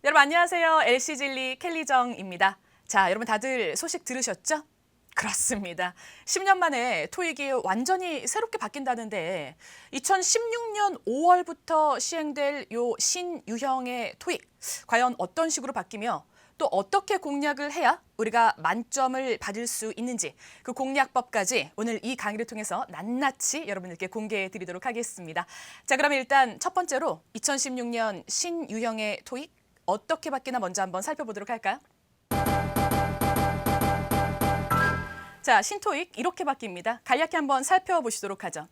여러분 안녕하세요. LC진리 켈리정입니다. 자, 여러분 다들 소식 들으셨죠? 그렇습니다. 10년 만에 토익이 완전히 새롭게 바뀐다는데 2016년 5월부터 시행될 요 신유형의 토익 과연 어떤 식으로 바뀌며 또 어떻게 공략을 해야 우리가 만점을 받을 수 있는지 그 공략법까지 오늘 이 강의를 통해서 낱낱이 여러분들께 공개해 드리도록 하겠습니다. 자, 그럼 일단 첫 번째로 2016년 신유형의 토익 어떻게 바뀌나 먼저 한번 살펴보도록 할까요? 자, 신토익 이렇게 바뀝니다. 간략히 한번 살펴보시도록 하죠.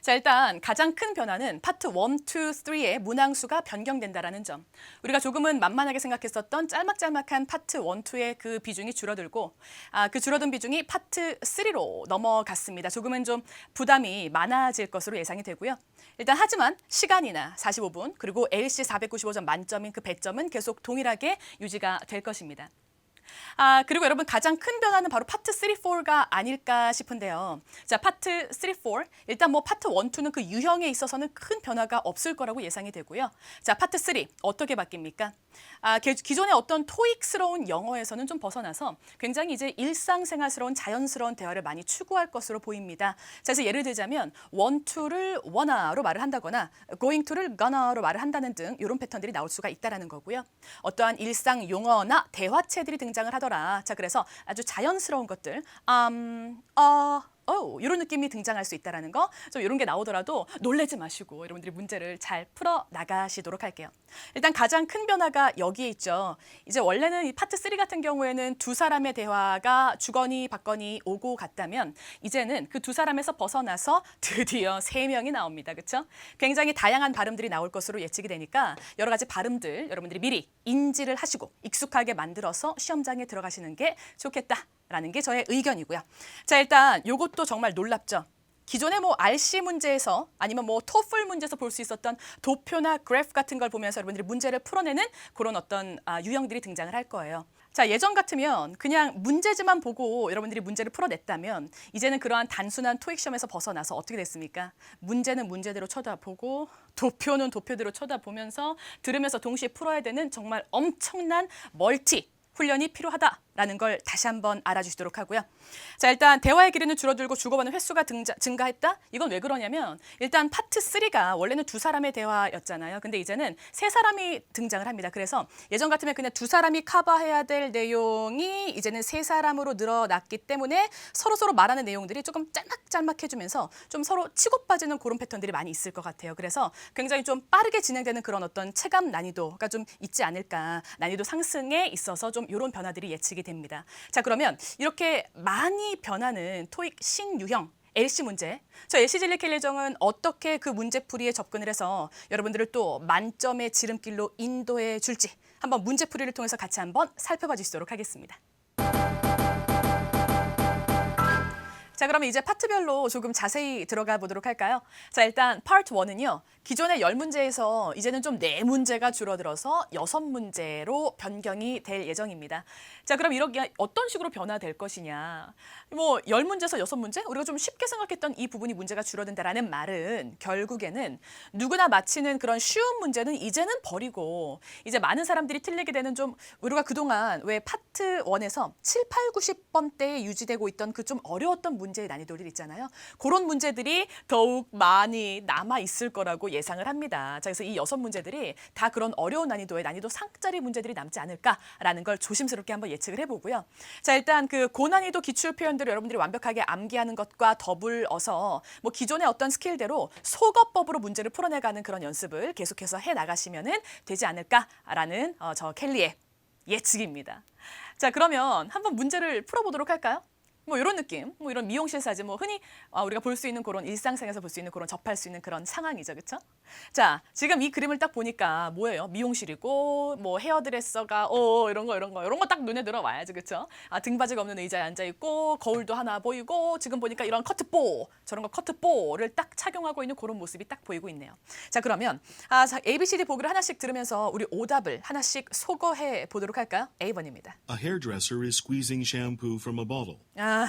자, 일단 가장 큰 변화는 파트 1, 2, 3의 문항수가 변경된다라는 점. 우리가 조금은 만만하게 생각했었던 짤막짤막한 파트 1, 2의 그 비중이 줄어들고 그 줄어든 비중이 파트 3로 넘어갔습니다. 조금은 좀 부담이 많아질 것으로 예상이 되고요. 일단 하지만 시간이나 45분 그리고 LC 495점 만점인 그 배점은 계속 동일하게 유지가 될 것입니다. 그리고 여러분 가장 큰 변화는 바로 파트 3, 4가 아닐까 싶은데요. 자, 파트 3, 4. 일단 뭐 파트 1, 2는 그 유형에 있어서는 큰 변화가 없을 거라고 예상이 되고요. 자, 파트 3 어떻게 바뀝니까? 기존의 어떤 토익스러운 영어에서는 좀 벗어나서 굉장히 이제 일상생활스러운 자연스러운 대화를 많이 추구할 것으로 보입니다. 자, 그래서 예를 들자면 want to를 wanna로 말을 한다거나 going to를 gonna로 말을 한다는 등 이런 패턴들이 나올 수가 있다라는 거고요. 어떠한 일상 용어나 대화체들이 등장을 하더라. 자, 그래서 아주 자연스러운 것들, 이런 느낌이 등장할 수 있다는 거. 좀 이런 게 나오더라도 놀라지 마시고 여러분들이 문제를 잘 풀어 나가시도록 할게요. 일단 가장 큰 변화가 여기에 있죠. 이제 원래는 이 파트 3 같은 경우에는 두 사람의 대화가 주거니 받거니 오고 갔다면 이제는 그 두 사람에서 벗어나서 드디어 세 명이 나옵니다. 그렇죠? 굉장히 다양한 발음들이 나올 것으로 예측이 되니까 여러 가지 발음들 여러분들이 미리 인지를 하시고 익숙하게 만들어서 시험장에 들어가시는 게 좋겠다. 라는 게 저의 의견이고요. 자, 일단 이것도 정말 놀랍죠. 기존의 뭐 RC 문제에서 아니면 뭐 토플 문제에서 볼 수 있었던 도표나 그래프 같은 걸 보면서 여러분들이 문제를 풀어내는 그런 어떤 유형들이 등장을 할 거예요. 자, 예전 같으면 그냥 문제지만 보고 여러분들이 문제를 풀어냈다면 이제는 그러한 단순한 토익 시험에서 벗어나서 어떻게 됐습니까? 문제는 문제대로 쳐다보고 도표는 도표대로 쳐다보면서 들으면서 동시에 풀어야 되는 정말 엄청난 멀티 훈련이 필요하다라는 걸 다시 한번 알아주시도록 하고요. 자, 일단 대화의 길이는 줄어들고 주고받는 횟수가 증가했다? 이건 왜 그러냐면 일단 파트 3가 원래는 두 사람의 대화였잖아요. 근데 이제는 세 사람이 등장을 합니다. 그래서 예전 같으면 그냥 두 사람이 커버해야 될 내용이 이제는 세 사람으로 늘어났기 때문에 서로서로 말하는 내용들이 조금 짤막짤막해지면서 좀 서로 치고 빠지는 그런 패턴들이 많이 있을 것 같아요. 그래서 굉장히 좀 빠르게 진행되는 그런 어떤 체감 난이도가 좀 있지 않을까. 난이도 상승에 있어서 좀 이런 변화들이 예측이 됩니다. 자, 그러면 이렇게 많이 변하는 토익 신유형 LC 문제, 저 LC진리 켈리정은 어떻게 그 문제풀이에 접근을 해서 여러분들을 또 만점의 지름길로 인도해 줄지 한번 문제풀이를 통해서 같이 한번 살펴봐 주시도록 하겠습니다. 자, 그러면 이제 파트별로 조금 자세히 들어가 보도록 할까요? 자, 일단 파트 1은요. 기존의 10문제에서 이제는 좀 4문제가 줄어들어서 6문제로 변경이 될 예정입니다. 자, 그럼 이렇게 어떤 식으로 변화될 것이냐. 뭐 10문제에서 6문제? 우리가 좀 쉽게 생각했던 이 부분이 문제가 줄어든다라는 말은 결국에는 누구나 맞히는 그런 쉬운 문제는 이제는 버리고 이제 많은 사람들이 틀리게 되는 좀 우리가 그동안 왜 파트 1에서 7, 8, 90번대에 유지되고 있던 그 좀 어려웠던 문제의 난이도들 있잖아요. 그런 문제들이 더욱 많이 남아 있을 거라고 예상을 합니다. 자, 그래서 이 6문제들이 다 그런 어려운 난이도의 난이도 상짜리 문제들이 남지 않을까라는 걸 조심스럽게 한번 예측을 해보고요. 자, 일단 그 고난이도 기출 표현들을 여러분들이 완벽하게 암기하는 것과 더불어서 뭐 기존의 어떤 스킬대로 속어법으로 문제를 풀어내가는 그런 연습을 계속해서 해 나가시면은 되지 않을까라는 저 켈리의 예측입니다. 자, 그러면 한번 문제를 풀어보도록 할까요? 뭐 이런 느낌, 뭐 이런 미용실 사진, 뭐 흔히 우리가 볼 수 있는 그런 일상생활에서 볼 수 있는 그런 접할 수 있는 그런 상황이죠, 그렇죠? 자, 지금 이 그림을 딱 보니까 뭐예요? 미용실이고, 뭐 헤어드레서가 이런 거 딱 눈에 들어와야지, 그렇죠? 등받이가 없는 의자에 앉아 있고, 거울도 하나 보이고, 지금 보니까 이런 커트보, 저런 거 커트보를 딱 착용하고 있는 그런 모습이 딱 보이고 있네요. 자, 그러면 자, ABCD 보기를 하나씩 들으면서 우리 오답을 하나씩 소거해 보도록 할까요? A번입니다. A hairdresser is squeezing shampoo from a bottle.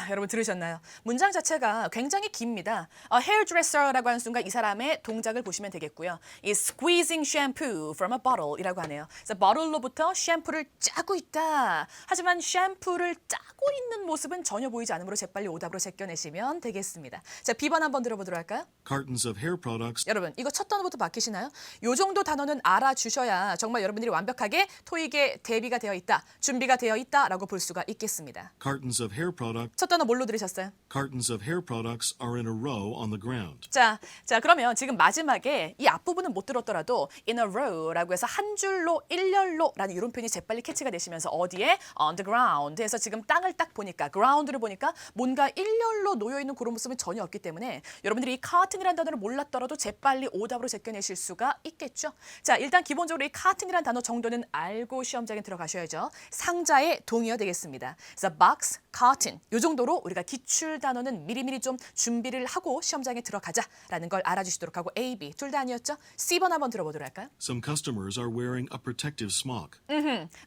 여러분 들으셨나요? 문장 자체가 굉장히 깁니다. hairdresser라고 하는 순간 이 사람의 동작을 보시면 되겠고요. is squeezing shampoo from a bottle이라고 하네요. 그래서 bottle로부터 샴푸를 짜고 있다. 하지만 샴푸를 짜고 있는 모습은 전혀 보이지 않으므로 재빨리 오답으로 제껴내시면 되겠습니다. 자, B번 한번 들어보도록 할까요? Cartons of hair products 여러분 이거 첫 단어부터 바뀌시나요? 요 정도 단어는 알아주셔야 정말 여러분들이 완벽하게 토익에 대비가 되어 있다, 준비가 되어 있다라고 볼 수가 있겠습니다. Cartons of hair products 첫 단어 뭘로 들으셨어요? Cartons of hair products are in a row on the ground. 자, 그러면 지금 마지막에 이 앞부분은 못 들었더라도 in a row라고 해서 한 줄로 일렬로라는 이런 표현이 재빨리 캐치가 되시면서 어디에 on the ground 해서 지금 땅을 딱 보니까 ground를 보니까 뭔가 일렬로 놓여 있는 그런 모습은 전혀 없기 때문에 여러분들이 이 cotton이라는 단어를 몰랐더라도 재빨리 오답으로 제껴내실 수가 있겠죠. 자, 일단 기본적으로 이 cotton이라는 단어 정도는 알고 시험장에 들어가셔야죠. 상자의 동의어 되겠습니다. 그래서 box, cotton 이 정도로 우리가 기출 단어는 미리미리 좀 준비를 하고 시험장에 들어가자라는 걸 알아주시도록 하고 A, B 둘 다 아니었죠? C번 한번 들어보도록 할까요? Some customers are wearing a protective smock.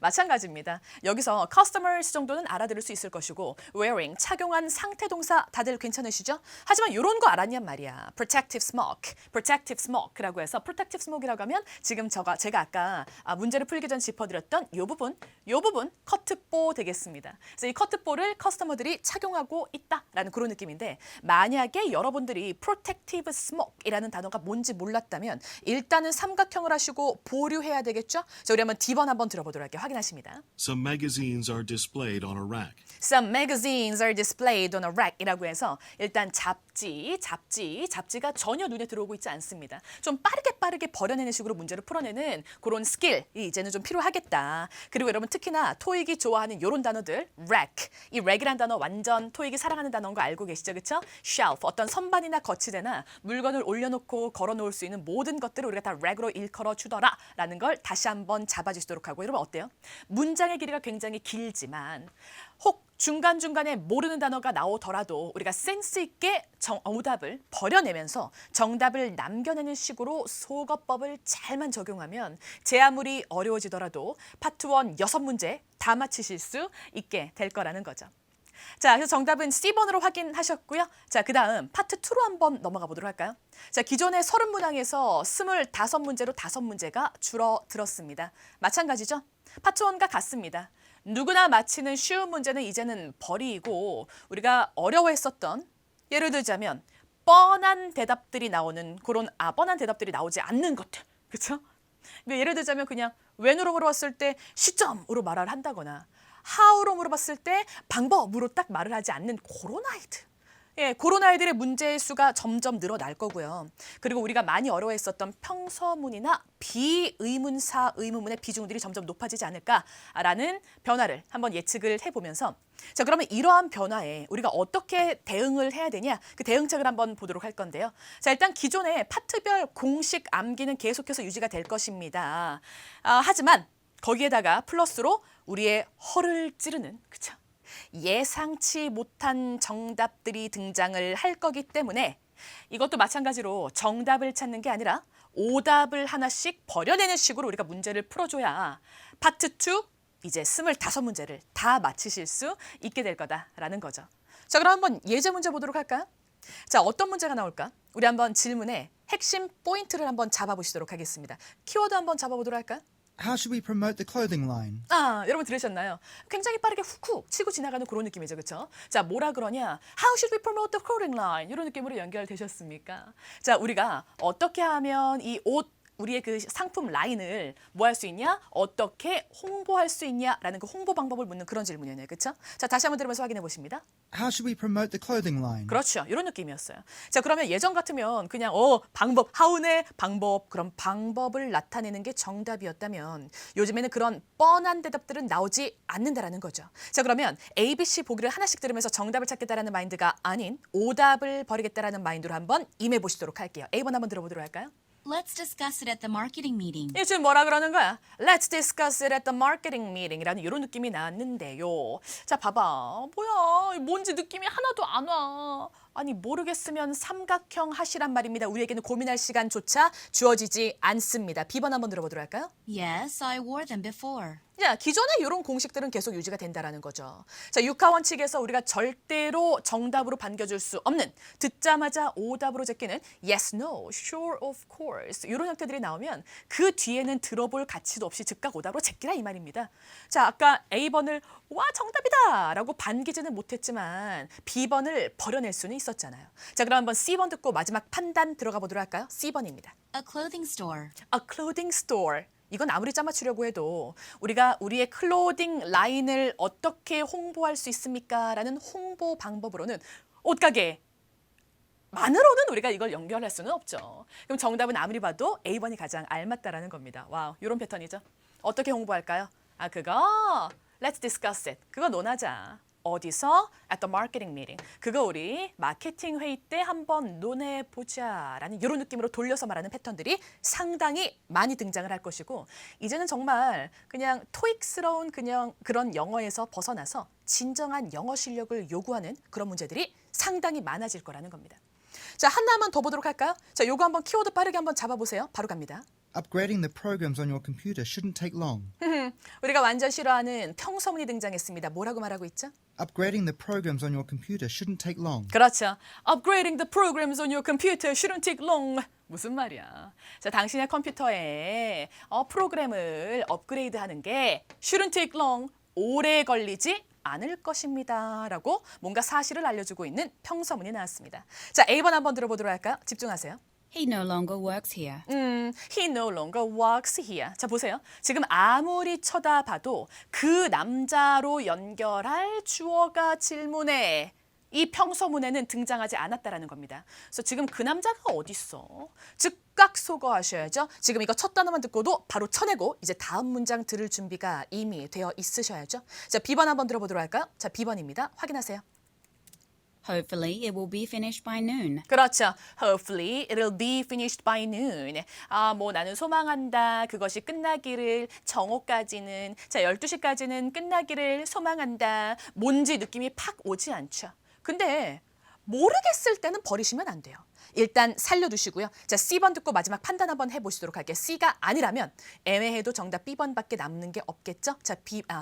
마찬가지입니다. 여기서 customers 정도는 알아들을 수 있을 것이고 wearing 착용한 상태 동사 다들 괜찮으시죠? 하지만 이런 거 알았냔 말이야. protective smoke라고 해서 protective smoke이라고 하면 지금 제가 아까 문제를 풀기 전 짚어드렸던 이 부분 커트보 되겠습니다. 그래서 이 커트보를 커스터머들이 착용하고 있다라는 그런 느낌인데 만약에 여러분들이 protective smoke이라는 단어가 뭔지 몰랐다면 일단은 삼각형을 하시고 보류해야 되겠죠? 자, 우리 한번 D번 한번 들어보도록 할게요. 확인하십니다. Some magazines are displayed on a rack. Some magazines are displayed on a rack이라고 해서 일단 잡지가 전혀 눈에 들어오고 있지 않습니다. 좀 빠르게 버려내는 식으로 문제를 풀어내는 그런 스킬이 이제는 좀 필요하겠다. 그리고 여러분 특히나 토익이 좋아하는 이런 단어들 rack, 이 rack이라는 단어 완전 토익이 사랑하는 단어인 거 알고 계시죠? 그렇죠? shelf, 어떤 선반이나 거치대나 물건을 올려놓고 걸어놓을 수 있는 모든 것들을 우리가 다 rack으로 일컬어 주더라 라는 걸 다시 한번 잡아주시도록 하고 여러분 어때요? 문장의 길이가 굉장히 길지만 혹 중간중간에 모르는 단어가 나오더라도 우리가 센스 있게 오답을 버려내면서 정답을 남겨내는 식으로 소거법을 잘만 적용하면 제 아무리 어려워지더라도 파트 1 6문제 다 맞히실 수 있게 될 거라는 거죠. 자, 그래서 정답은 C번으로 확인하셨고요. 자, 그 다음 파트 2로 한번 넘어가 보도록 할까요? 자, 기존의 30문항에서 25문제로 5문제가 줄어들었습니다. 마찬가지죠? 파트 1과 같습니다. 누구나 맞히는 쉬운 문제는 이제는 버리고 우리가 어려워했었던 예를 들자면 뻔한 대답들이 나오는 그런 뻔한 대답들이 나오지 않는 것들. 그렇죠? 예를 들자면 그냥 when으로 물어봤을 때 시점으로 말을 한다거나 how로 물어봤을 때 방법으로 딱 말을 하지 않는 그런 아이들. 예, 그런 아이들의 문제 수가 점점 늘어날 거고요. 그리고 우리가 많이 어려워했었던 평서문이나 비의문사 의문문의 비중들이 점점 높아지지 않을까라는 변화를 한번 예측을 해보면서 자, 그러면 이러한 변화에 우리가 어떻게 대응을 해야 되냐 그 대응책을 한번 보도록 할 건데요. 자, 일단 기존의 파트별 공식 암기는 계속해서 유지가 될 것입니다. 하지만 거기에다가 플러스로 우리의 허를 찌르는 그쵸? 예상치 못한 정답들이 등장을 할 거기 때문에 이것도 마찬가지로 정답을 찾는 게 아니라 오답을 하나씩 버려내는 식으로 우리가 문제를 풀어줘야 파트 2 이제 25문제를 다 맞히실 수 있게 될 거다라는 거죠. 자, 그럼 한번 예제 문제 보도록 할까요? 자, 어떤 문제가 나올까? 우리 한번 질문에 핵심 포인트를 한번 잡아보시도록 하겠습니다. 키워드 한번 잡아보도록 할까요? How should we promote the clothing line? 여러분 들으셨나요? 굉장히 빠르게 훅훅 치고 지나가는 그런 느낌이죠. 그렇죠? 자, 뭐라 그러냐? How should we promote the clothing line? 이런 느낌으로 연결되셨습니까? 자, 우리가 어떻게 하면 이 옷 우리의 그 상품 라인을 뭐 할 수 있냐? 어떻게 홍보할 수 있냐라는 그 홍보 방법을 묻는 그런 질문이었네요. 그렇죠? 자, 다시 한번 들으면서 확인해 보십니다. How should we promote the clothing line? 그렇죠. 이런 느낌이었어요. 자, 그러면 예전 같으면 그냥 방법, how의 방법, 그럼 방법을 나타내는 게 정답이었다면 요즘에는 그런 뻔한 대답들은 나오지 않는다라는 거죠. 자, 그러면 A, B, C 보기를 하나씩 들으면서 정답을 찾겠다라는 마인드가 아닌 오답을 버리겠다라는 마인드로 한번 임해 보시도록 할게요. A번 한번 들어보도록 할까요? Let's discuss it at the marketing meeting. 이 지금 뭐라 그러는 거야? Let's discuss it at the marketing meeting 이라는 이런 느낌이 나는데요. 자, 봐봐. 뭐야. 뭔지 느낌이 하나도 안 와. 아니 모르겠으면 삼각형 하시란 말입니다. 우리에게는 고민할 시간조차 주어지지 않습니다. B번 한번 들어보도록 할까요? Yes, I wore them before. 자, 기존의 이런 공식들은 계속 유지가 된다라는 거죠. 자, 육하 원칙에서 우리가 절대로 정답으로 반겨줄 수 없는 듣자마자 오답으로 제끼는 yes, no, sure, of course 이런 형태들이 나오면 그 뒤에는 들어볼 가치도 없이 즉각 오답으로 제끼라 이 말입니다. 자, 아까 A번을 와 정답이다 라고 반기지는 못했지만 B번을 버려낼 수는 있었잖아요. 자, 그럼 한번 C번 듣고 마지막 판단 들어가 보도록 할까요? C번입니다. A clothing store. A clothing store. 이건 아무리 짜맞추려고 해도 우리가 우리의 클로딩 라인을 어떻게 홍보할 수 있습니까? 라는 홍보 방법으로는 옷가게 만으로는 우리가 이걸 연결할 수는 없죠. 그럼 정답은 아무리 봐도 A번이 가장 알맞다라는 겁니다. 와우, 이런 패턴이죠. 어떻게 홍보할까요? 아, 그거 Let's discuss it. 그거 논하자. 어디서? At the marketing meeting. 그거 우리 마케팅 회의 때 한번 논해보자라는 이런 느낌으로 돌려서 말하는 패턴들이 상당히 많이 등장을 할 것이고 이제는 정말 그냥 토익스러운 그냥 그런 영어에서 벗어나서 진정한 영어 실력을 요구하는 그런 문제들이 상당히 많아질 거라는 겁니다. 자, 하나만 더 보도록 할까요? 자, 요거 한번 키워드 빠르게 한번 잡아보세요. 바로 갑니다. Upgrading the programs on your computer shouldn't take long. 우리가 완전 싫어하는 평서문이 등장했습니다. 뭐라고 말하고 있죠? Upgrading the programs on your computer shouldn't take long. 그렇죠. Upgrading the programs on your computer shouldn't take long. 무슨 말이야? 자, 당신의 컴퓨터에 프로그램을 업그레이드하는 게 shouldn't take long. 오래 걸리지 않을 것입니다. 라고 뭔가 사실을 알려주고 있는 평서문이 나왔습니다. 자, A번 한번 들어보도록 할까요? 집중하세요. He no longer works here. He no longer works here. 자, 보세요. 지금 아무리 쳐다봐도 그 남자로 연결할 주어가 질문에 이 평서문에는 등장하지 않았다라는 겁니다. 그래서 지금 그 남자가 어디 있어? 즉각 소거하셔야죠. 지금 이거 첫 단어만 듣고도 바로 쳐내고 이제 다음 문장 들을 준비가 이미 되어 있으셔야죠. 자, B번 한번 들어보도록 할까요? 자, B번입니다. 확인하세요. Hopefully, it will be finished by noon. 그렇죠. Hopefully it'll be finished by noon. 아, 뭐 나는 소망한다. 그것이 끝나기를 정오까지는 자 12시까지는 끝나기를 소망한다. 뭔지 느낌이 팍 오지 않죠. 근데 모르겠을 때는 버리시면 안 돼요. 일단 살려두시고요. 자, C번 듣고 마지막 판단 한번 해보시도록 할게요. C가 아니라면 애매해도 정답 B번밖에 남는 게 없겠죠. 자,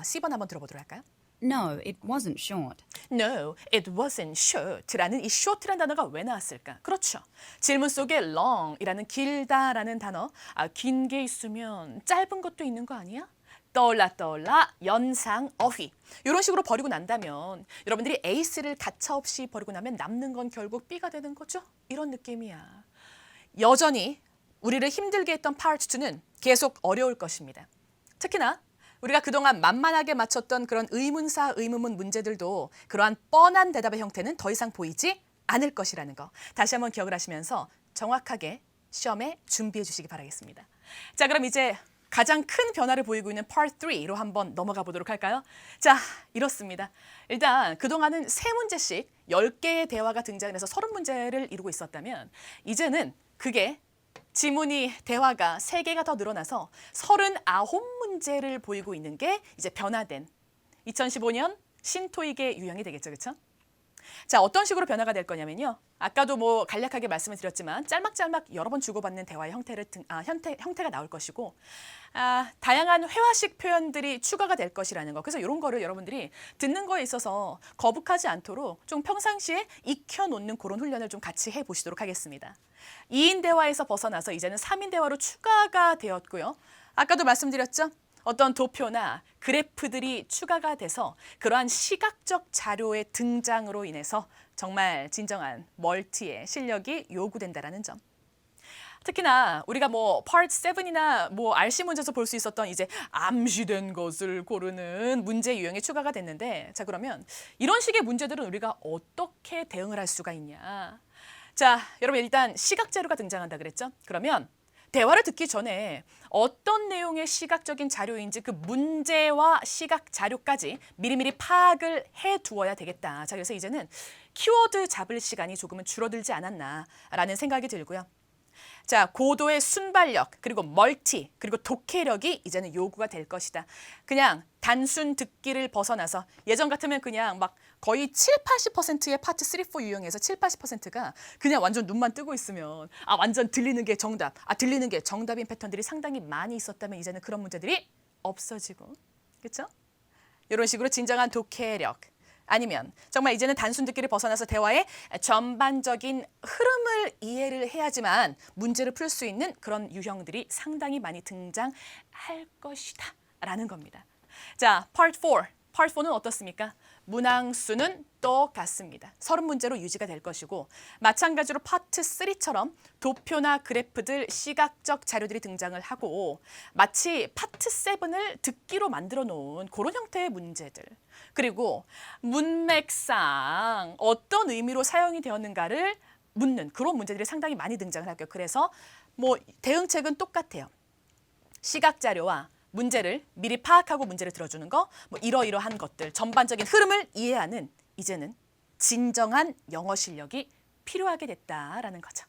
C번 한번 들어보도록 할까요? No, it wasn't short. No, it wasn't short라는 이 short라는 단어가 왜 나왔을까? 그렇죠. 질문 속에 long이라는 길다라는 단어, 긴 게 있으면 짧은 것도 있는 거 아니야? 떠올라 연상 어휘 이런 식으로 버리고 난다면 여러분들이 에이스를 가차없이 버리고 나면 남는 건 결국 B가 되는 거죠. 이런 느낌이야. 여전히 우리를 힘들게 했던 파트 2는 계속 어려울 것입니다. 특히나 우리가 그동안 만만하게 맞췄던 그런 의문사, 의문문 문제들도 그러한 뻔한 대답의 형태는 더 이상 보이지 않을 것이라는 거 다시 한번 기억을 하시면서 정확하게 시험에 준비해 주시기 바라겠습니다. 자, 그럼 이제 가장 큰 변화를 보이고 있는 Part 3로 한번 넘어가 보도록 할까요? 자, 이렇습니다. 일단 그동안은 3문제씩 10개의 대화가 등장해서 30문제를 이루고 있었다면 이제는 그게 지문이 대화가 3개가 더 늘어나서 39문제를 보이고 있는 게 이제 변화된 2015년 신토익의 유형이 되겠죠. 그렇죠? 자, 어떤 식으로 변화가 될 거냐면요. 아까도 뭐 간략하게 말씀을 드렸지만 짤막짤막 여러 번 주고받는 대화의 형태가 나올 것이고 다양한 회화식 표현들이 추가가 될 것이라는 거. 그래서 이런 거를 여러분들이 듣는 거에 있어서 거북하지 않도록 좀 평상시에 익혀놓는 그런 훈련을 좀 같이 해보시도록 하겠습니다. 2인 대화에서 벗어나서 이제는 3인 대화로 추가가 되었고요. 아까도 말씀드렸죠. 어떤 도표나 그래프들이 추가가 돼서 그러한 시각적 자료의 등장으로 인해서 정말 진정한 멀티의 실력이 요구된다라는 점. 특히나 우리가 뭐 Part 7이나 뭐 RC 문제에서 볼 수 있었던 이제 암시된 것을 고르는 문제 유형이 추가가 됐는데 자, 그러면 이런 식의 문제들은 우리가 어떻게 대응을 할 수가 있냐. 자, 여러분 일단 시각 자료가 등장한다 그랬죠? 그러면 대화를 듣기 전에 어떤 내용의 시각적인 자료인지 그 문제와 시각 자료까지 미리미리 파악을 해두어야 되겠다. 자, 그래서 이제는 키워드 잡을 시간이 조금은 줄어들지 않았나라는 생각이 들고요. 자, 고도의 순발력, 그리고 멀티, 그리고 독해력이 이제는 요구가 될 것이다. 그냥 단순 듣기를 벗어나서 예전 같으면 그냥 막 거의 7, 80%의 파트 3, 4 유형에서 7, 80%가 그냥 완전 눈만 뜨고 있으면 완전 들리는 게 정답, 들리는 게 정답인 패턴들이 상당히 많이 있었다면 이제는 그런 문제들이 없어지고, 그렇죠? 이런 식으로 진정한 독해력, 아니면 정말 이제는 단순 듣기를 벗어나서 대화의 전반적인 흐름을 이해를 해야지만 문제를 풀 수 있는 그런 유형들이 상당히 많이 등장할 것이다 라는 겁니다. 자, Part 4. Part 4는 어떻습니까? 문항수는 똑같습니다. 30문제로 유지가 될 것이고 마찬가지로 파트 3처럼 도표나 그래프들, 시각적 자료들이 등장을 하고 마치 파트 7을 듣기로 만들어 놓은 그런 형태의 문제들, 그리고 문맥상 어떤 의미로 사용이 되었는가를 묻는 그런 문제들이 상당히 많이 등장을 할게요. 그래서 뭐 대응책은 똑같아요. 시각 자료와 문제를 미리 파악하고 문제를 들어주는 거, 뭐 이러이러한 것들, 전반적인 흐름을 이해하는 이제는 진정한 영어 실력이 필요하게 됐다라는 거죠.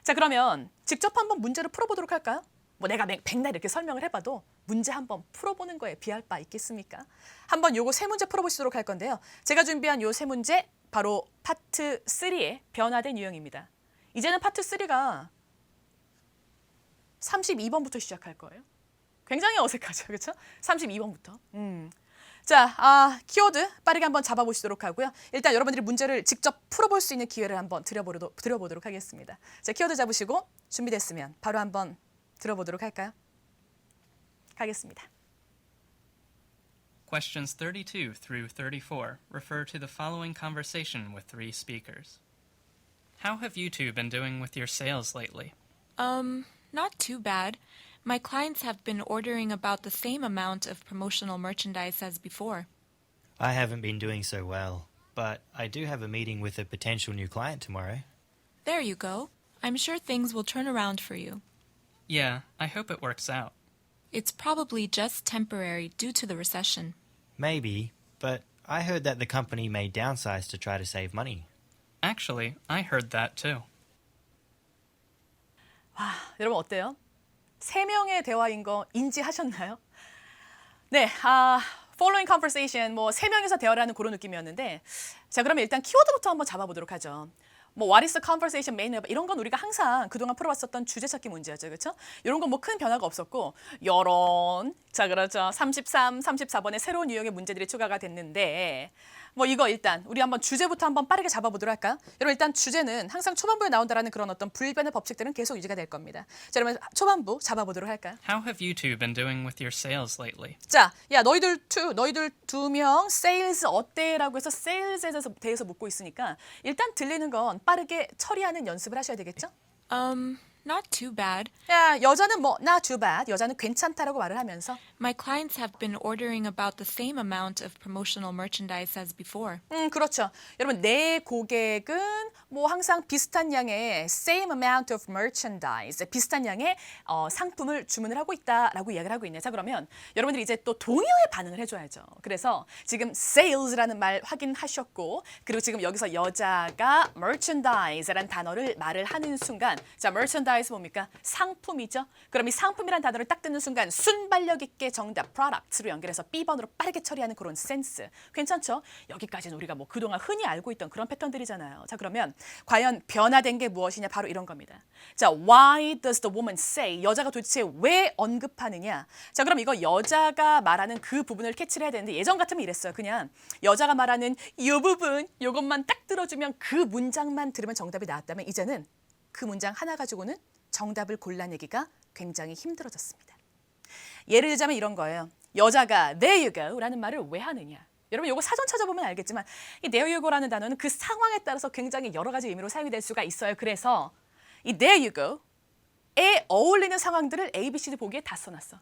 자, 그러면 직접 한번 문제를 풀어보도록 할까요? 뭐 내가 백날 이렇게 설명을 해봐도 문제 한번 풀어보는 거에 비할 바 있겠습니까? 한번 요거 세 문제 풀어보시도록 할 건데요. 제가 준비한 요 세 문제 바로 파트 3의 변화된 유형입니다. 이제는 파트 3가 32번부터 시작할 거예요. 굉장히 어색하죠, 그렇죠? 32번부터. 자, 키워드 빠르게 한번 잡아보시도록 하고요. 일단 여러분들이 문제를 직접 풀어볼 수 있는 기회를 한번 드려보도록 하겠습니다. 자, 키워드 잡으시고 준비됐으면 바로 한번 들어보도록 할까요? 가겠습니다. Questions 32 through 34 refer to the following conversation with three speakers. How have you two been doing with your sales lately? Not too bad. My clients have been ordering about the same amount of promotional merchandise as before. I haven't been doing so well, but I do have a meeting with a potential new client tomorrow. There you go. I'm sure things will turn around for you. Yeah, I hope it works out. It's probably just temporary due to the recession. Maybe, but I heard that the company may downsize to try to save money. Actually, I heard that too. 여러분 어때요? 세 명의 대화인 거 인지하셨나요? 네, following conversation, 뭐 세 명이서 대화를 하는 그런 느낌이었는데, 자, 그러면 일단 키워드부터 한번 잡아보도록 하죠. 뭐 what is the conversation main about, 이런 건 우리가 항상 그동안 풀어왔었던 주제 찾기 문제였죠, 그렇죠? 이런 건 뭐 큰 변화가 없었고, 여론, 자, 그렇죠. 33, 34번에 새로운 유형의 문제들이 추가가 됐는데, 뭐 이거 일단 우리 한번 주제부터 한번 빠르게 잡아보도록 할까요? 여러분 일단 주제는 항상 초반부에 나온다라는 그런 어떤 불변의 법칙들은 계속 유지가 될 겁니다. 자, 그러면 초반부 잡아보도록 할까요? How have you two been doing with your sales lately? 자, 야 너희들 두 명 세일즈 어때?라고 해서 세일즈에 대해서 묻고 있으니까 일단 들리는 건 빠르게 처리하는 연습을 하셔야 되겠죠? Not too bad. 야, 여자는 뭐 not too bad, 여자는 괜찮다라고 말을 하면서 My clients have been ordering about the same amount of promotional merchandise as before. 그렇죠. 여러분 내 고객은 뭐 항상 비슷한 양의 same amount of merchandise, 비슷한 양의 상품을 주문을 하고 있다라고 이야기를 하고 있네요. 자, 그러면 여러분들이 이제 또 동요에 반응을 해줘야죠. 그래서 지금 sales라는 말 확인하셨고, 그리고 지금 여기서 여자가 merchandise라는 단어를 말을 하는 순간, 자, merchandise 뭡니까? 상품이죠. 그럼 이 상품이라는 단어를 딱 듣는 순간 순발력 있게 정답 product로 연결해서 B번으로 빠르게 처리하는 그런 센스. 괜찮죠? 여기까지는 우리가 뭐 그동안 흔히 알고 있던 그런 패턴들이잖아요. 자, 그러면 과연 변화된 게 무엇이냐? 바로 이런 겁니다. 자, why does the woman say? 여자가 도대체 왜 언급하느냐? 자, 그럼 이거 여자가 말하는 그 부분을 캐치를 해야 되는데 예전 같으면 이랬어요. 그냥 여자가 말하는 이 부분, 요것만 딱 들어주면 그 문장만 들으면 정답이 나왔다면 이제는 그 문장 하나 가지고는 정답을 골라내기가 굉장히 힘들어졌습니다. 예를 들자면 이런 거예요. 여자가 there you go 라는 말을 왜 하느냐. 여러분 이거 사전 찾아보면 알겠지만 이 there you go라는 단어는 그 상황에 따라서 굉장히 여러 가지 의미로 사용이 될 수가 있어요. 그래서 이 there you go에 어울리는 상황들을 A, B, C, D 보기에 다 써놨어.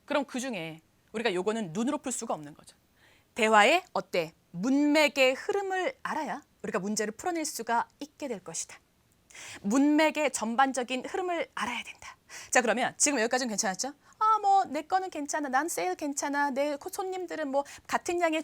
그럼 그중에 우리가 요거는 눈으로 풀 수가 없는 거죠. 대화의 어때? 문맥의 흐름을 알아야 우리가 문제를 풀어낼 수가 있게 될 것이다. 문맥의 전반적인 흐름을 알아야 된다. 자, 그러면 지금 여기까지는 괜찮았죠? 뭐 내 거는 괜찮아, 난 세일 괜찮아, 내 손님들은 뭐 같은 양의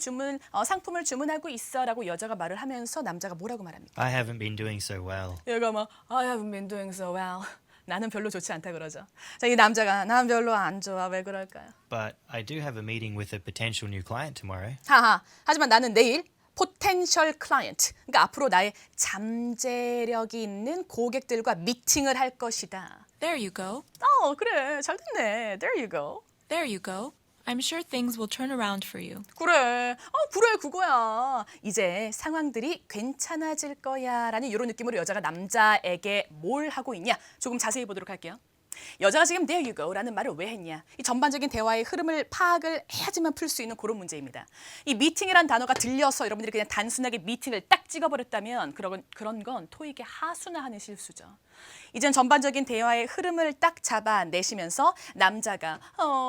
상품을 주문하고 있어라고 여자가 말을 하면서 남자가 뭐라고 말합니까? I haven't been doing so well. 얘가 막 I haven't been doing so well. 나는 별로 좋지 않다 그러죠. 자, 이 남자가 난 별로 안 좋아. 왜 그럴까요? But I do have a meeting with a potential new client tomorrow. 하하. 하지만 나는 내일 potential client, 그러니까 앞으로 나의 잠재력이 있는 고객들과 미팅을 할 것이다. There you go. 그래. 잘 됐네. There you go. There you go. I'm sure things will turn around for you. 그래. 그래, 그거야. 이제 상황들이 괜찮아질 거야. 라는 이런 느낌으로 여자가 남자에게 뭘 하고 있냐. 조금 자세히 보도록 할게요. 여자가 지금 there you go 라는 말을 왜 했냐. 이 전반적인 대화의 흐름을 파악을 해야지만 풀 수 있는 그런 문제입니다. 이 미팅이란 단어가 들려서 여러분들이 그냥 단순하게 미팅을 딱 찍어버렸다면 그런 건 토익의 하수나 하는 실수죠. 이젠 전반적인 대화의 흐름을 딱 잡아내시면서 남자가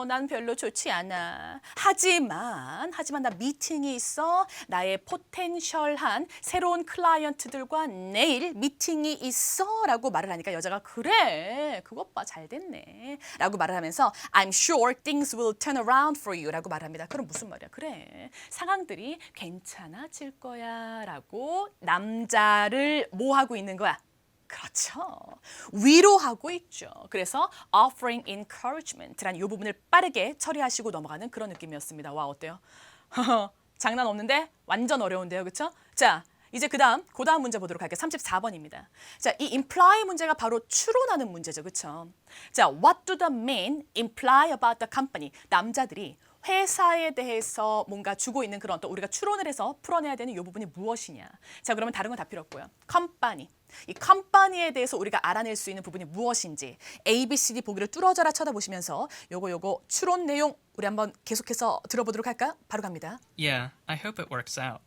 난 별로 좋지 않아. 하지만 나 미팅이 있어. 나의 포텐셜한 새로운 클라이언트들과 내일 미팅이 있어 라고 말을 하니까 여자가 그래 그것 봐 잘 됐네 라고 말을 하면서 I'm sure things will turn around for you 라고 말합니다. 그럼 무슨 말이야? 그래 상황들이 괜찮아질 거야 라고 남자를 뭐 하고 있는 거야? 그렇죠. 위로하고 있죠. 그래서 offering encouragement라는 이 부분을 빠르게 처리하시고 넘어가는 그런 느낌이었습니다. 와, 어때요? 장난 없는데 완전 어려운데요. 그렇죠? 자, 이제 그 다음 문제 보도록 할게요. 34번입니다. 자, 이 imply 문제가 바로 추론하는 문제죠. 그렇죠? 자, what do the men imply about the company? 남자들이 회사에 대해서 뭔가 주고 있는 그런 또 우리가 추론을 해서 풀어내야 되는 이 부분이 무엇이냐. 자, 그러면 다른 건 다 필요 없고요. 컴퍼니. 이 컴퍼니에 대해서 우리가 알아낼 수 있는 부분이 무엇인지 A, B, C, D 보기를 뚫어져라 쳐다보시면서 요거 추론 내용 우리 한번 계속해서 들어보도록 할까요? 바로 갑니다. Yeah, I hope it works out.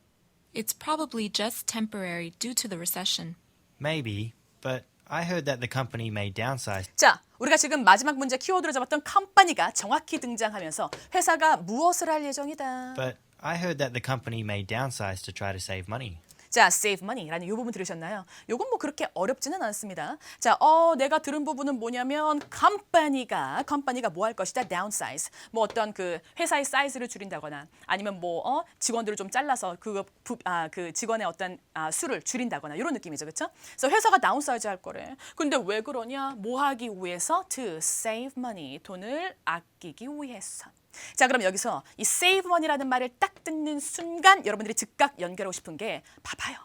It's probably just temporary due to the recession. Maybe, but I heard that the company may downsize. 자, 우리가 지금 마지막 문제 키워드로 잡았던 컴퍼니가 정확히 등장하면서 회사가 무엇을 할 예정이다. But I heard that the company may downsize to try to save money. 자, save money라는 이 부분 들으셨나요? 요건 뭐 그렇게 어렵지는 않습니다. 자, 내가 들은 부분은 뭐냐면 컴퍼니가 뭐 할 것이다? downsize. 뭐 어떤 그 회사의 사이즈를 줄인다거나 아니면 뭐 직원들을 좀 잘라서 그 직원의 어떤 수를 줄인다거나 이런 느낌이죠. 그렇죠? 그래서 회사가 downsize 할 거래. 근데 왜 그러냐? 뭐 하기 위해서? to save money. 돈을 아끼기 위해서. 자, 그럼 여기서 이 save money라는 말을 딱 듣는 순간 여러분들이 즉각 연결하고 싶은 게 봐봐요.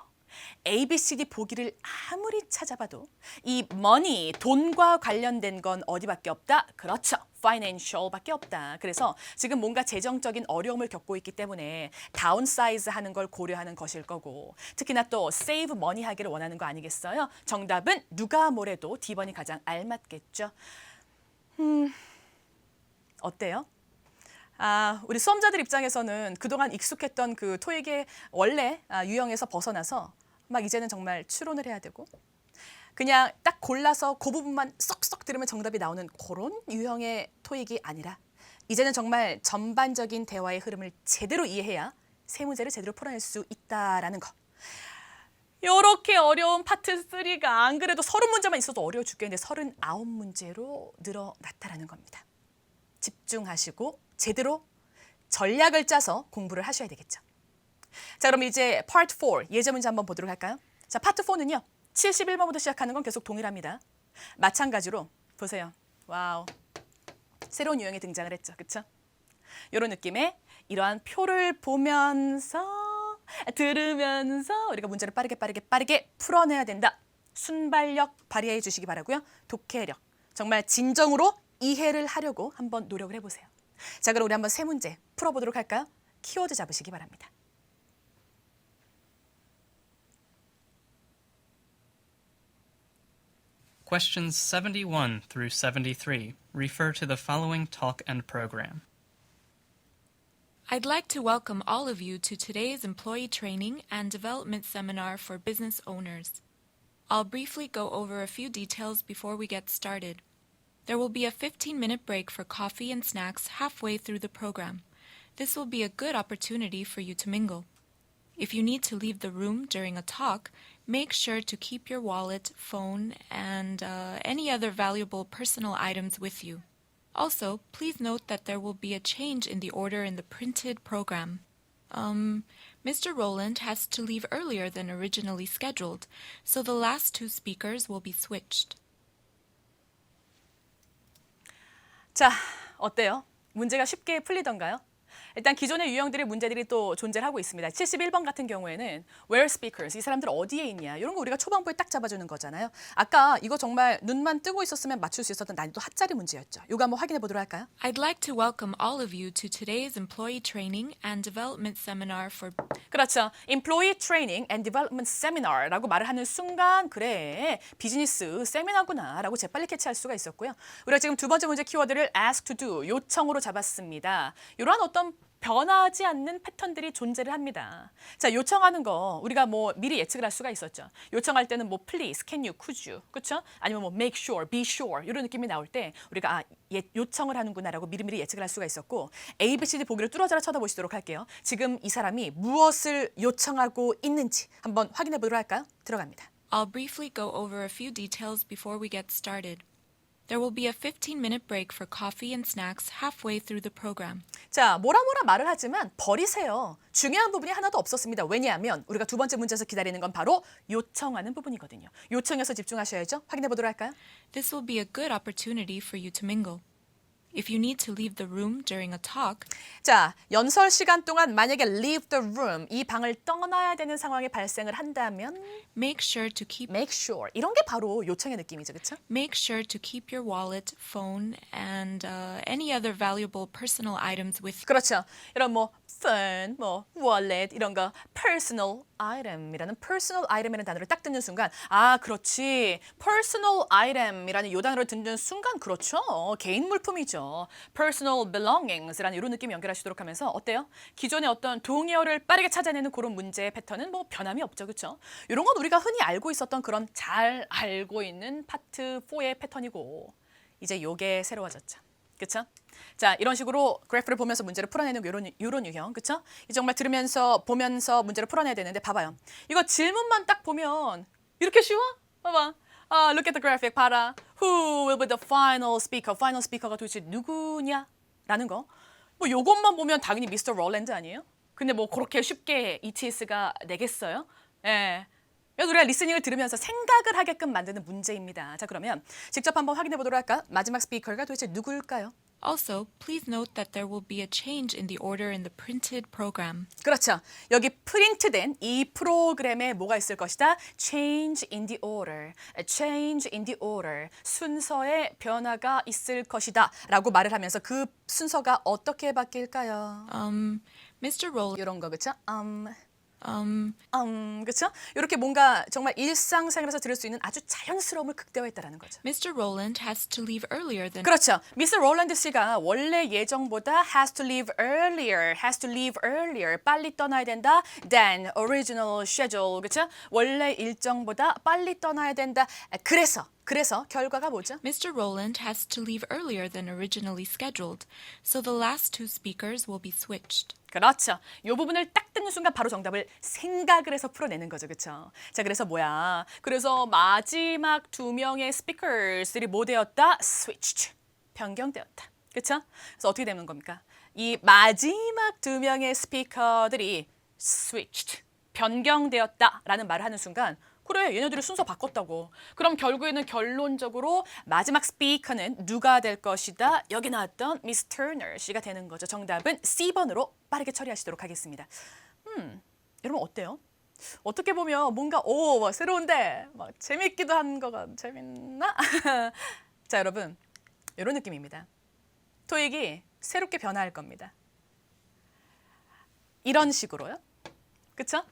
A, B, C, D 보기를 아무리 찾아봐도 이 money, 돈과 관련된 건 어디밖에 없다? 그렇죠. financial밖에 없다. 그래서 지금 뭔가 재정적인 어려움을 겪고 있기 때문에 downsize 하는 걸 고려하는 것일 거고 특히나 또 save money 하기를 원하는 거 아니겠어요? 정답은 누가 뭐래도 D번이 가장 알맞겠죠. 어때요? 우리 수험자들 입장에서는 그동안 익숙했던 그 토익의 원래 유형에서 벗어나서 막 이제는 정말 추론을 해야 되고 그냥 딱 골라서 그 부분만 쏙쏙 들으면 정답이 나오는 그런 유형의 토익이 아니라 이제는 정말 전반적인 대화의 흐름을 제대로 이해해야 세 문제를 제대로 풀어낼 수 있다라는 거. 이렇게 어려운 파트 3가 안 그래도 30문제만 있어도 어려워 죽겠는데 39문제로 늘어났다라는 겁니다. 집중하시고 제대로 전략을 짜서 공부를 하셔야 되겠죠. 자, 그럼 이제 Part 4 예제 문제 한번 보도록 할까요? 자, 파트 4는요. 71번부터 시작하는 건 계속 동일합니다. 마찬가지로 보세요. 와우. 새로운 유형이 등장을 했죠. 그렇죠? 이런 느낌의 이러한 표를 보면서 들으면서 우리가 문제를 빠르게 풀어내야 된다. 순발력 발휘해 주시기 바라고요. 독해력. 정말 진정으로 이해를 하려고 한번 노력을 해보세요. 자, 그럼 우리 한번 세 문제 풀어보도록 할까요? 키워드 잡으시기 바랍니다. Questions 71 through 73 refer to the following talk and program. I'd like to welcome all of you to today's employee training and development seminar for business owners. I'll briefly go over a few details before we get started. There will be a 15-minute break for coffee and snacks halfway through the program. This will be a good opportunity for you to mingle. If you need to leave the room during a talk, make sure to keep your wallet, phone, and any other valuable personal items with you. Also, please note that there will be a change in the order in the printed program. Mr. Rowland has to leave earlier than originally scheduled, so the last two speakers will be switched. 자, 어때요? 문제가 쉽게 풀리던가요? 일단 기존의 유형들의 문제들이 또 존재를 하고 있습니다. 71번 같은 경우에는 where speakers, 이 사람들 어디에 있냐 이런 거 우리가 초반부에 딱 잡아주는 거잖아요. 아까 이거 정말 눈만 뜨고 있었으면 맞출 수 있었던 난이도 핫짜리 문제였죠. 이거 한번 확인해 보도록 할까요? I'd like to welcome all of you to today's employee training and development seminar for 그렇죠. Employee Training and Development Seminar라고 말을 하는 순간 그래 비즈니스 세미나구나라고 재빨리 캐치할 수가 있었고요. 우리가 지금 두 번째 문제 키워드를 ask to do, 요청으로 잡았습니다. 이러한 어떤 변하지 않는 패턴들이 존재를 합니다. 자, 요청하는 거 우리가 뭐 미리 예측을 할 수가 있었죠. 요청할 때는 뭐 please, can you, could you, 그렇죠? 아니면 뭐 make sure, be sure 이런 느낌이 나올 때 우리가 요청을 하는구나라고 미리미리 예측을 할 수가 있었고 A, B, C, D 보기를 뚫어져라 쳐다보시도록 할게요. 지금 이 사람이 무엇을 요청하고 있는지 한번 확인해 보도록 할까요? 들어갑니다. I'll briefly go over a few details before we get started. There will be a 15-minute break for coffee and snacks halfway through the program. 자, 뭐라 말을 하지만 버리세요. 중요한 부분이 하나도 없었습니다. 왜냐하면 우리가 두 번째 문제에서 기다리는 건 바로 요청하는 부분이거든요. 요청에서 집중하셔야죠. 확인해 보도록 할까요? This will be a good opportunity for you to mingle. If you need to leave the room during a talk, 자, 연설 시간 동안 만약에 leave the room, 이 방을 떠나야 되는 상황이 발생을 한다면 make sure to keep make sure, 이런 게 바로 요청의 느낌이죠. 그렇죠? make sure to keep your wallet, phone, and any other valuable personal items with 그렇죠. 이런 뭐 phone, 뭐 wallet 이런 거 personal item이라는 personal item이라는 단어를 딱 듣는 순간 아, 그렇지. personal item이라는 이 단어를 듣는 순간 그렇죠. 개인 물품이죠. personal belongings라는 이런 느낌 연결하시도록 하면서 어때요? 기존의 어떤 동의어를 빠르게 찾아내는 그런 문제의 패턴은 뭐 변함이 없죠. 그렇죠? 이런 건 우리가 흔히 알고 있었던 그런 잘 알고 있는 파트 4의 패턴이고 이제 요게 새로워졌죠. 그렇죠? 자, 이런 식으로 그래프를 보면서 문제를 풀어내는 이런 유형, 그렇죠? 이 정말 들으면서 보면서 문제를 풀어내야 되는데 봐봐요. 이거 질문만 딱 보면 이렇게 쉬워? 봐봐. Look at the graphic. 봐라. Who will be the final speaker? Final speaker가 도대체 누구냐? 라는 거. 뭐 요것만 보면 당연히 미스터 롤랜드 아니에요? 근데 뭐 그렇게 쉽게 ETS가 내겠어요? 예. 그래서 우리가 리스닝을 들으면서 생각을 하게끔 만드는 문제입니다. 자, 그러면 직접 한번 확인해 보도록 할까? 마지막 스피커가 도대체 누구일까요? Also, please note that there will be a change in the order in the printed program. 그렇죠. 여기 프린트된 이 프로그램에 뭐가 있을 것이다? Change in the order. Change in the order. 순서의 변화가 있을 것이다. 라고 말을 하면서 그 순서가 어떻게 바뀔까요? Mr. Rowland, 이런 거, 그렇죠? 그렇죠? 이렇게 뭔가 정말 일상생활에서 들을 수 있는 아주 자연스러움을 극대화했다라는 거죠. Mr. Rowland has to leave earlier than 그렇죠. 미스 롤랜드 씨가 원래 예정보다 has to leave earlier, 빨리 떠나야 된다 than original schedule, 그렇죠? 원래 일정보다 빨리 떠나야 된다. 그래서 결과가 뭐죠? Mr. Rowland has to leave earlier than originally scheduled, so the last two speakers will be switched. 그렇죠. 이 부분을 딱 듣는 순간 바로 정답을 생각을 해서 풀어내는 거죠. 그렇죠? 자, 그래서 뭐야? 그래서 마지막 두 명의 스피커들이 뭐 되었다? switched. 변경되었다. 그렇죠? 그래서 어떻게 되는 겁니까? 이 마지막 두 명의 스피커들이 switched. 변경되었다라는 말을 하는 순간 그래, 얘네들이 순서 바꿨다고. 그럼 결국에는 결론적으로 마지막 스피커는 누가 될 것이다? 여기 나왔던 미스 터너 씨가 되는 거죠. 정답은 C번으로 빠르게 처리하시도록 하겠습니다. 여러분 어때요? 어떻게 보면 뭔가 막 새로운데 막 재밌기도 한 거가 재밌나? 자, 여러분 이런 느낌입니다. 토익이 새롭게 변화할 겁니다. 이런 식으로요. 그쵸?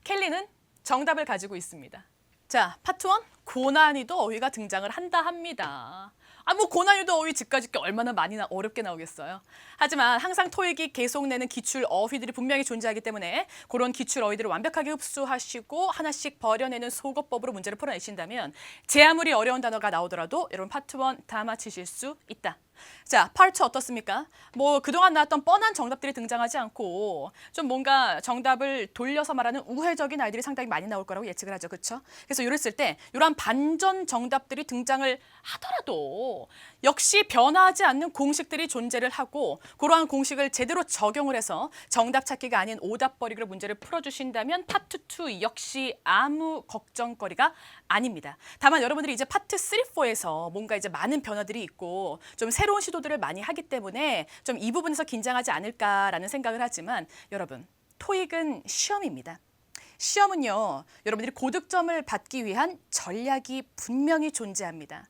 켈리는 정답을 가지고 있습니다. 자, 파트 1 고난이도 어휘가 등장을 한다 합니다. 뭐 고난이도 어휘 집까짓 게 얼마나 많이 어렵게 나오겠어요. 하지만 항상 토익이 계속 내는 기출 어휘들이 분명히 존재하기 때문에 그런 기출 어휘들을 완벽하게 흡수하시고 하나씩 버려내는 소거법으로 문제를 풀어내신다면 제 아무리 어려운 단어가 나오더라도 여러분 파트 1 다 맞히실 수 있다. 자, 파트 어떻습니까? 뭐 그동안 나왔던 뻔한 정답들이 등장하지 않고 좀 뭔가 정답을 돌려서 말하는 우회적인 아이들이 상당히 많이 나올 거라고 예측을 하죠. 그렇죠? 그래서 이랬을 때 이러한 반전 정답들이 등장을 하더라도 역시 변하지 않는 공식들이 존재를 하고 그러한 공식을 제대로 적용을 해서 정답 찾기가 아닌 오답버리기로 문제를 풀어주신다면 파트 2 역시 아무 걱정거리가 아닙니다. 다만 여러분들이 이제 파트 3, 4에서 뭔가 이제 많은 변화들이 있고 좀 새로운 새로운 시도들을 많이 하기 때문에 좀 이 부분에서 긴장하지 않을까라는 생각을 하지만 여러분, 토익은 시험입니다. 시험은요, 여러분들이 고득점을 받기 위한 전략이 분명히 존재합니다.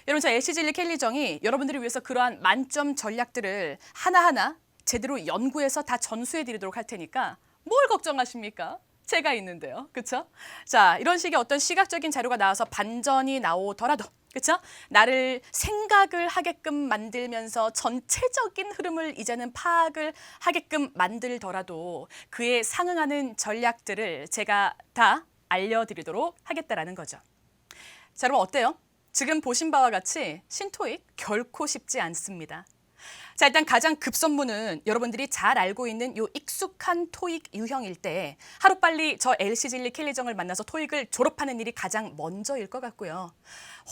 여러분, 저 LC진리 켈리정이 여러분들을 위해서 그러한 만점 전략들을 하나하나 제대로 연구해서 다 전수해 드리도록 할 테니까 뭘 걱정하십니까? 제가 있는데요. 그렇죠? 자, 이런 식의 어떤 시각적인 자료가 나와서 반전이 나오더라도 그렇죠? 나를 생각을 하게끔 만들면서 전체적인 흐름을 이제는 파악을 하게끔 만들더라도 그에 상응하는 전략들을 제가 다 알려드리도록 하겠다라는 거죠. 자, 여러분 어때요? 지금 보신 바와 같이 신토익 결코 쉽지 않습니다. 자, 일단 가장 급선무는 여러분들이 잘 알고 있는 요 익숙한 토익 유형일 때 하루빨리 저 LC진리 켈리정을 만나서 토익을 졸업하는 일이 가장 먼저일 것 같고요.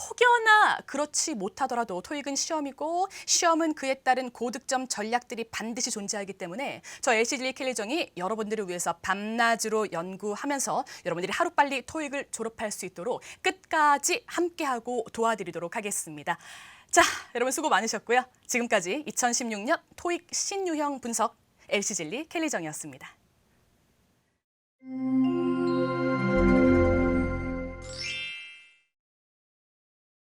혹여나 그렇지 못하더라도 토익은 시험이고 시험은 그에 따른 고득점 전략들이 반드시 존재하기 때문에 저 LC진리 켈리정이 여러분들을 위해서 밤낮으로 연구하면서 여러분들이 하루빨리 토익을 졸업할 수 있도록 끝까지 함께하고 도와드리도록 하겠습니다. 자, 여러분 수고 많으셨고요. 지금까지 2016년 토익 신유형 분석 LC진리 켈리정이었습니다.